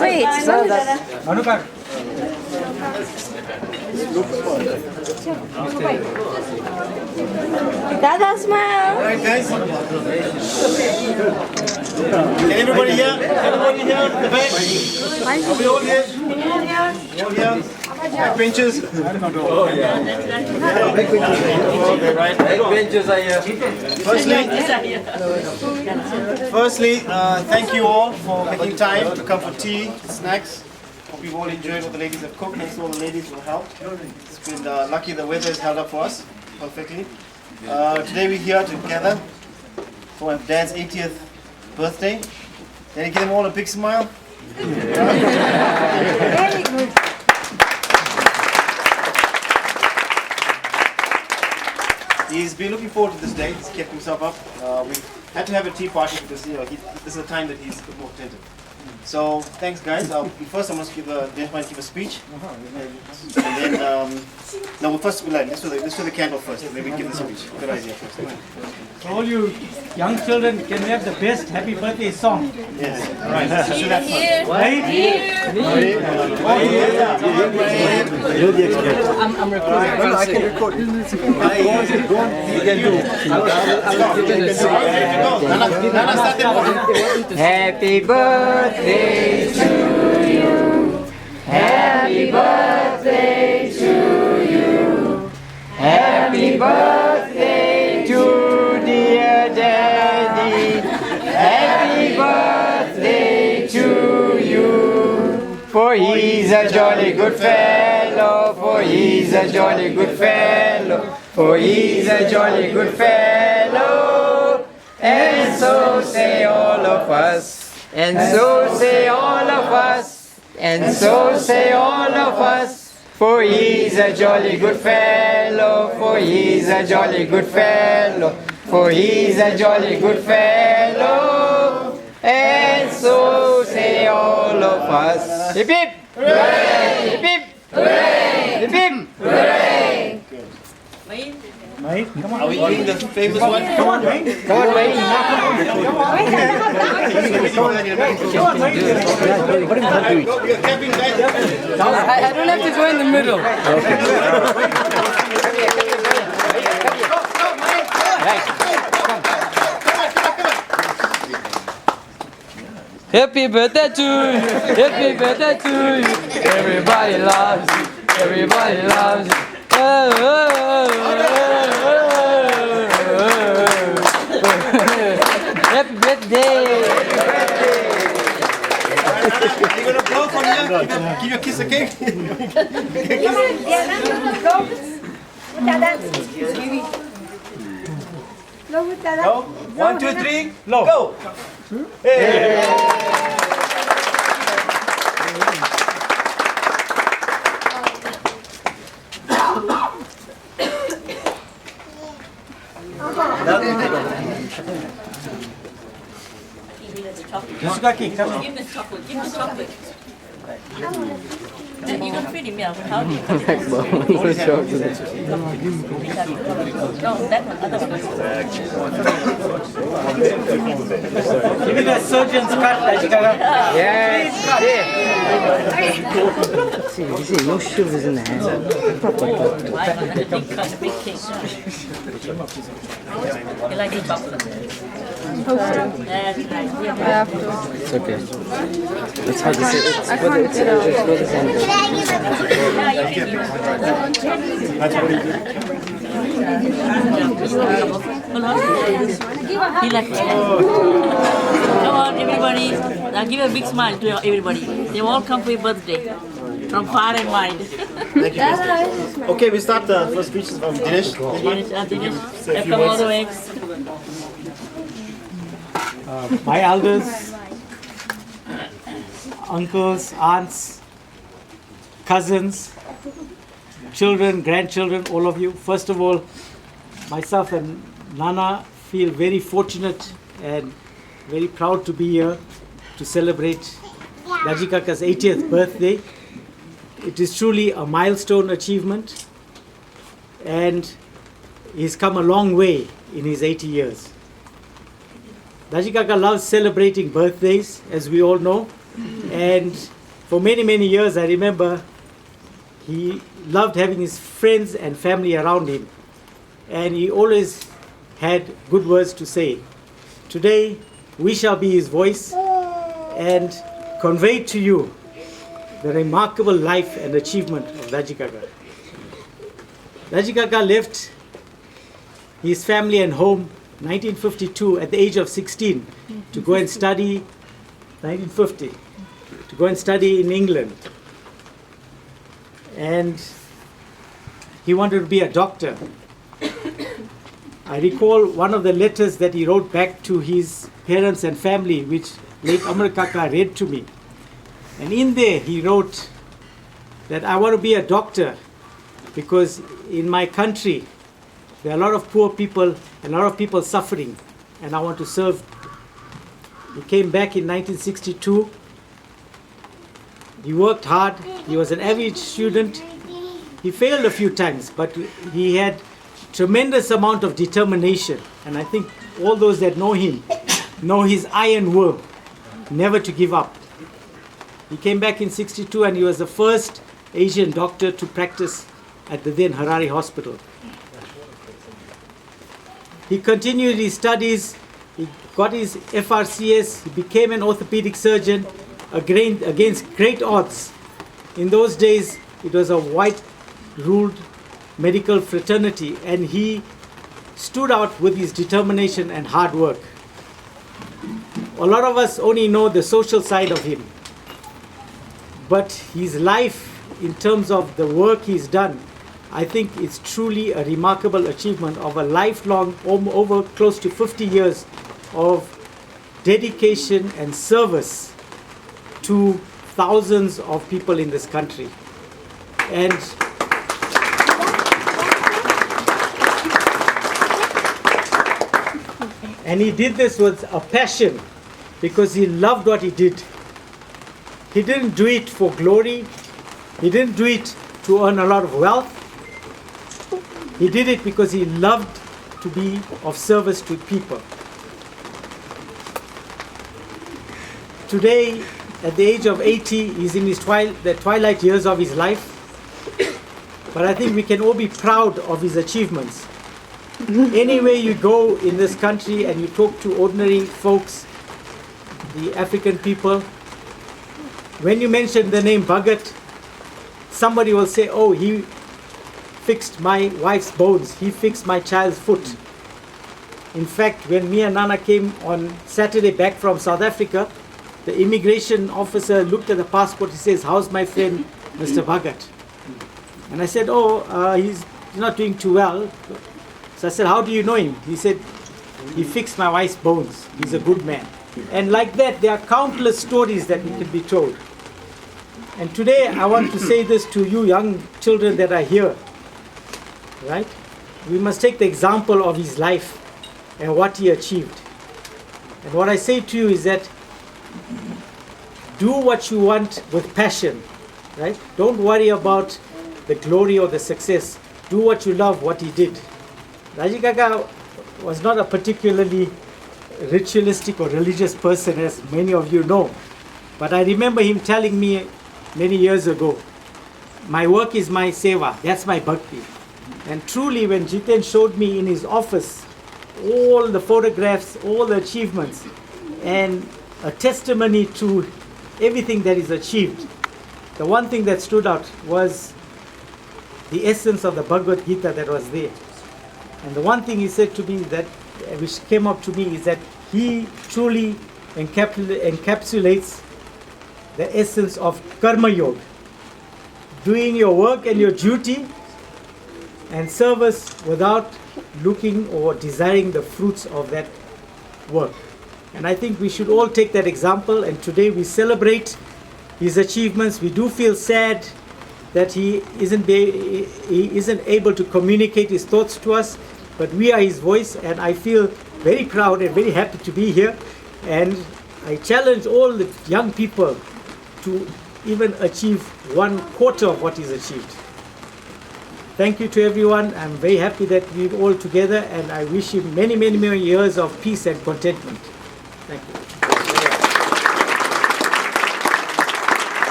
Wait, so that. Dada, smile. Alright guys. Can everybody hear? Everybody here at the back? Are we all here? All here? Backbenchers? Oh yeah. Okay, right. Backbenchers are here. Firstly, thank you all for making time to come for tea, snacks. Hope you've all enjoyed what the ladies have cooked. Thanks to all the ladies who helped. It's been lucky the weather has held up for us perfectly. Today we're here together for my dad's 80th birthday. Can you give them all a big smile? Very good. He's been looking forward to this day. He's kept himself up. We had to have a tea party because this is a time that he's a bit more attentive. So thanks, guys. First, I must give a speech, and then no. First, let's do the candle first. Maybe give the speech. Good idea first. All you young children, can we have the best happy birthday song? Yes. All right. Let's do that first. Right? You're the expert. I'm recording. No, I can record. Go on. You can do. Happy birthday to you. Happy birthday to you. Happy birthday to dear Daddy. Happy birthday to you. For he's a jolly good fellow. For he's a jolly good fellow. For he's a jolly good fellow. And so say all of us. And so say all of us. And so say all of us. For he's a jolly good fellow. For he's a jolly good fellow. For he's a jolly good fellow. And so say all of us. Hip hip! Hooray! Hip hip! Hooray! Hip hip! Hooray! Mate, come on. Are we doing the famous one? Come on, mate. Come on, mate. Come on, mate. I don't have to go in the middle. Happy birthday to you. Happy birthday to you. Everybody loves you. Everybody loves you. Happy birthday. Are you going to blow from here? Give your kiss a cake? Go. 1, 2, 3, go. Hey. Dajeekaka, come on. Give the chocolate. Give the chocolate. You're gonna feed him, yeah. How do you cut it? No, that one, other one. Give me the surgeon's cut, Dajeekaka. Yes. See, no shivers in the hand. Why not? The big cut, the big cake. You like the chocolate? That's nice. Yeah. It's okay. It's hard to say. It's what it's Yeah, you can use it. He likes it. Come on, everybody. Now give a big smile to everybody. They all come for your birthday. From far and wide. Thank you, Mister. Okay, we start the first speech from Dinesh. Dinesh, welcome all the way. My elders, uncles, aunts, cousins, children, grandchildren, all of you. First of all, myself and Nana feel very fortunate and very proud to be here to celebrate Dajeekaka's 80th birthday. It is truly a milestone achievement, and he's come a long way in his 80 years. Dajeekaka loves celebrating birthdays, as we all know. And for many, many years, I remember he loved having his friends and family around him. And he always had good words to say. Today, we shall be his voice and convey to you the remarkable life and achievement of Dajeekaka. Dajeekaka left his family and home 1952 at the age of 16 to go and study, 1950, to go and study in England. And he wanted to be a doctor. I recall one of the letters that he wrote back to his parents and family, which late Dajeekaka read to me. And in there he wrote that I want to be a doctor because in my country there are a lot of poor people and a lot of people suffering, and I want to serve. He came back in 1962. He worked hard. He was an average student. He failed a few times, but he had tremendous amount of determination. And I think all those that know him know his iron will, never to give up. He came back in 62 and he was the first Asian doctor to practice at the then Harare hospital. He continued his studies, he got his FRCS, he became an orthopedic surgeon against great odds. In those days, it was a white-ruled medical fraternity, and he stood out with his determination and hard work. A lot of us only know the social side of him, but his life, in terms of the work he's done, I think it's truly a remarkable achievement of a lifelong, over close to 50 years of dedication and service to thousands of people in this country. And he did this with a passion because he loved what he did. He didn't do it for glory. He didn't do it to earn a lot of wealth. He did it because he loved to be of service to people. Today, at the age of 80, he's in his the twilight years of his life. But I think we can all be proud of his achievements. Anywhere you go in this country and you talk to ordinary folks, the African people, when you mention the name Bhagat, somebody will say, oh, he fixed my wife's bones, he fixed my child's foot. In fact, when me and Nana came on Saturday back from South Africa, the immigration officer looked at the passport, he says, how's my friend Mr. Bhagat? And I said, he's not doing too well. So I said, how do you know him? He said, he fixed my wife's bones, he's a good man. And like that, there are countless stories that we can be told. And today I want to say this to you young children that are here, right? We must take the example of his life and what he achieved. And what I say to you is that do what you want with passion, right? Don't worry about the glory or the success. Do what you love, what he did. Dajeekaka was not a particularly ritualistic or religious person, as many of you know. But I remember him telling me many years ago, my work is my seva, that's my bhakti. And truly, when Jiten showed me in his office all the photographs, all the achievements, and a testimony to everything that is achieved, the one thing that stood out was the essence of the Bhagavad Gita that was there. And the one thing he said to me that, which came up to me, is that he truly encapsulates the essence of karma yoga, doing your work and your duty and service without looking or desiring the fruits of that work. And I think we should all take that example, and today we celebrate his achievements. We do feel sad that he isn't able to communicate his thoughts to us, but we are his voice, and I feel very proud and very happy to be here. And I challenge all the young people to even achieve 1/4 of what he's achieved. Thank you to everyone. I'm very happy that we're all together, and I wish him many, many more years of peace and contentment. Thank you.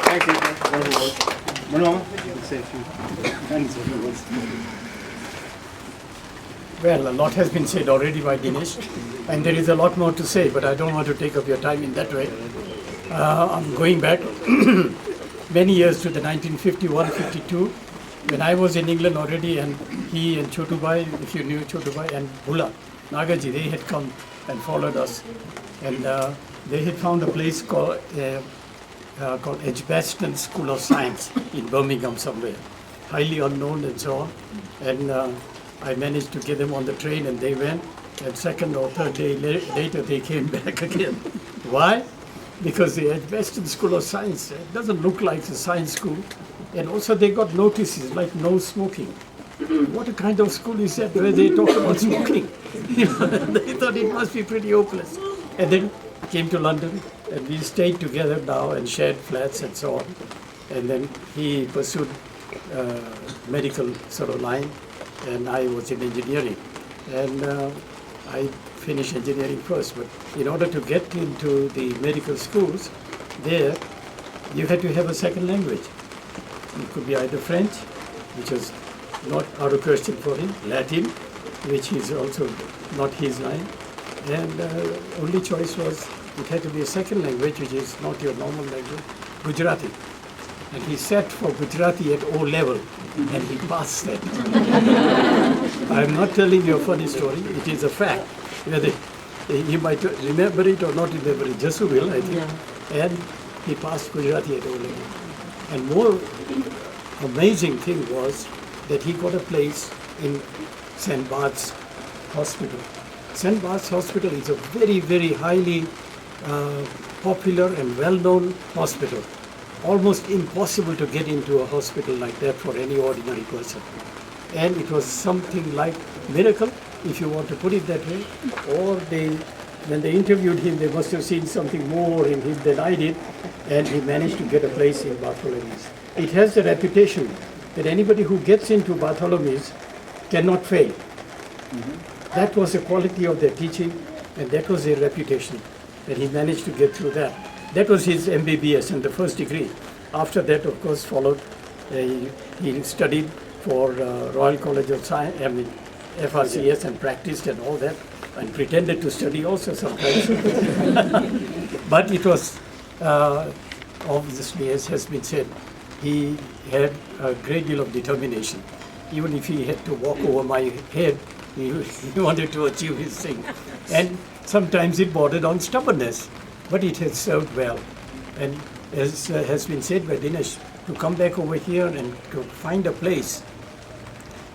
Thank you. Manu, say a few words. Well, a lot has been said already by Dinesh, and there is a lot more to say, but I don't want to take up your time in that way. I'm going back many years to the 1951-52, when I was in England already, and he and Chotubai, if you knew Chotubai, and Bula, Nagaji, they had come and followed us. And they had found a place called Edgbaston School of Science in Birmingham somewhere, highly unknown and so on. And I managed to get them on the train, and they went. And second or third day later, they came back again. Why? Because the Edgbaston School of Science, it doesn't look like a science school. And also they got notices like no smoking. What a kind of school is that where they talk about smoking? They thought it must be pretty hopeless. And then came to London, and we stayed together now and shared flats and so on. And then he pursued medical sort of line, and I was in engineering. And I finished engineering first, but in order to get into the medical schools, there you had to have a second language. It could be either French, which was not out of question for him, Latin, which is also not his line, and only choice was it had to be a second language, which is not your normal language, Gujarati. And he sat for Gujarati at O level, and he passed that. I'm not telling you a funny story, it is a fact. Whether you might remember it or not remember it, Jasu will, I think. Yeah. And he passed Gujarati at O level. And more amazing thing was that he got a place in St. Bart's Hospital. St. Bart's Hospital is a very, very highly popular and well-known hospital. Almost impossible to get into a hospital like that for any ordinary person. And it was something like miracle, if you want to put it that way, or when they interviewed him, they must have seen something more in him than I did, and he managed to get a place in Bartholomew's. It has the reputation that anybody who gets into Bartholomew's cannot fail. Mm-hmm. That was the quality of their teaching, and that was their reputation, that he managed to get through that. That was his MBBS and the first degree. After that, of course, followed, he studied for Royal College of Science, FRCS, and practiced and all that, and pretended to study also sometimes. But it was, obviously, as has been said, he had a great deal of determination. Even if he had to walk over my head, he wanted to achieve his thing. And sometimes it bordered on stubbornness, but it has served well. And as has been said by Dinesh, to come back over here and to find a place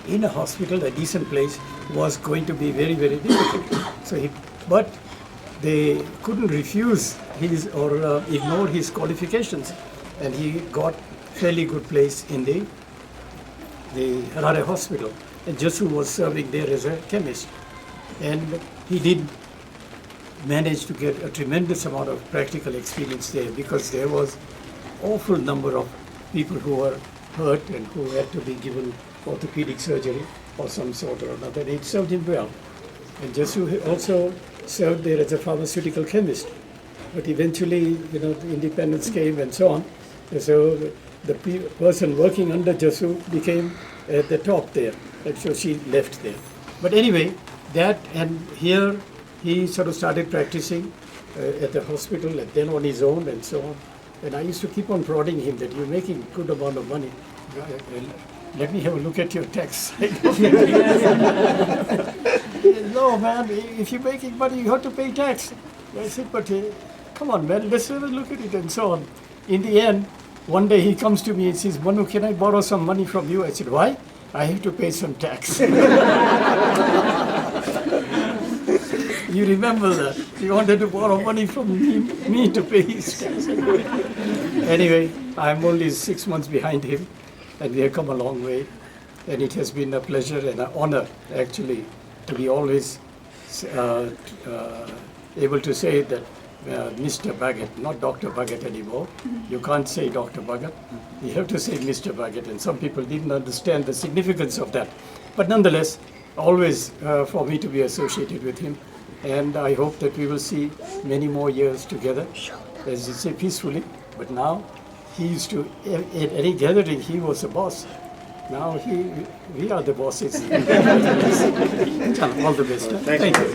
in a hospital, a decent place, was going to be very, very difficult. But they couldn't refuse his or ignore his qualifications, and he got fairly good place in the Harare hospital. And Jasu was serving there as a chemist, and he did manage to get a tremendous amount of practical experience there, because there was awful number of people who were hurt and who had to be given orthopedic surgery or some sort or another. It served him well. And Jasu also served there as a pharmaceutical chemist. But eventually, the independence came and so on. And so the person working under Jasu became at the top there. And so she left there. But anyway, that, and here he sort of started practicing at the hospital and then on his own and so on. And I used to keep on prodding him that you're making a good amount of money. Let me have a look at your tax. No, man, if you're making money, you have to pay tax. I said, but come on, man, let's have a look at it and so on. In the end, one day he comes to me and says, Manu, can I borrow some money from you? I said, why? I have to pay some tax. You remember that? He wanted to borrow money from me to pay his tax. Anyway, I'm only 6 months behind him, and we have come a long way. And it has been a pleasure and an honor, actually, to be always able to say that Mr. Baggett, not Dr. Baggett anymore. You can't say Dr. Baggett. You have to say Mr. Baggett, and some people didn't understand the significance of that. But nonetheless, always for me to be associated with him and I hope that we will see many more years together, as you say, peacefully. But now, he used to, at any gathering, he was the boss. Now we are the bosses. All the best. Thank you.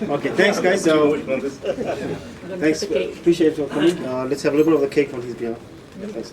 Okay, thanks guys. Thanks. Appreciate it for coming. Let's have a little bit of the cake on his behalf. Thanks.